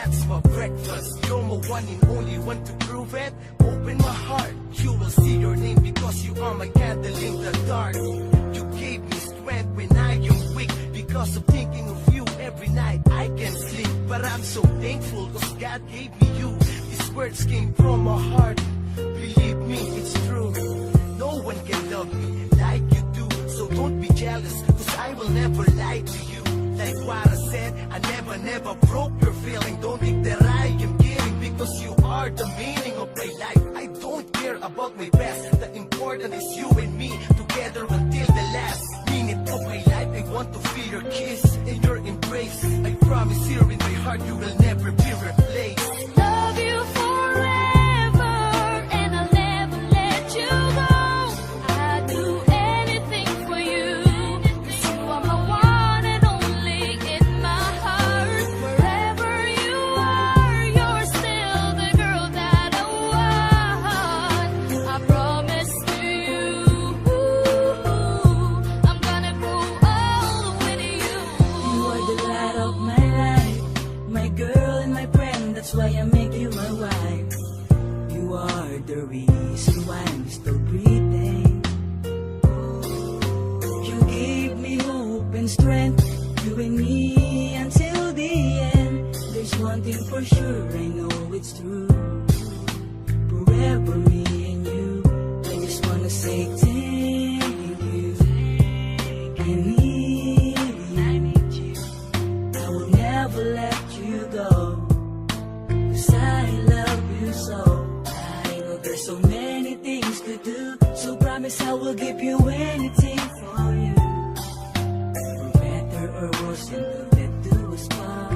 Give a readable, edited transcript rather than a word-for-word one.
that's my breakfast. You're my one and only one to prove it. Open my heart, you will see your name because you are my candle in the dark. You gave me strength when I am weak. Because of thinking of you every night I can sleep. But I'm so thankful cause God gave me you. These words came from my heart. Believe me, it's true. No one can love me like you do. So don't be jealous cause I will never lie to you. Like what I said, I never broke your feeling. Don't think that I am kidding because you are the meaning of my life. I don't care about my past. The important is you and me together until the last minute of my life. I want to feel your kiss and your embrace. I promise here in my heart you will never be replaced. Love you forever, and I'll never let you go. I'd do anything for you, 'cause you are my one and only in my heart. Wherever you are, you're still the girl that I want. I promise to you, I'm gonna go all with you. You are the light of my life, my girl and my friend, that's why I make you my wife. You are the reason why I'm still breathing. You gave me hope and strength, you and me until the end. There's one thing for sure, I know it's true. Forever me and you, I just wanna say thank you. I need you, I will never let you go, 'cause I love you so. I know there's so many things to do, so promise I will give you anything for you. For better or worse, until death do us part.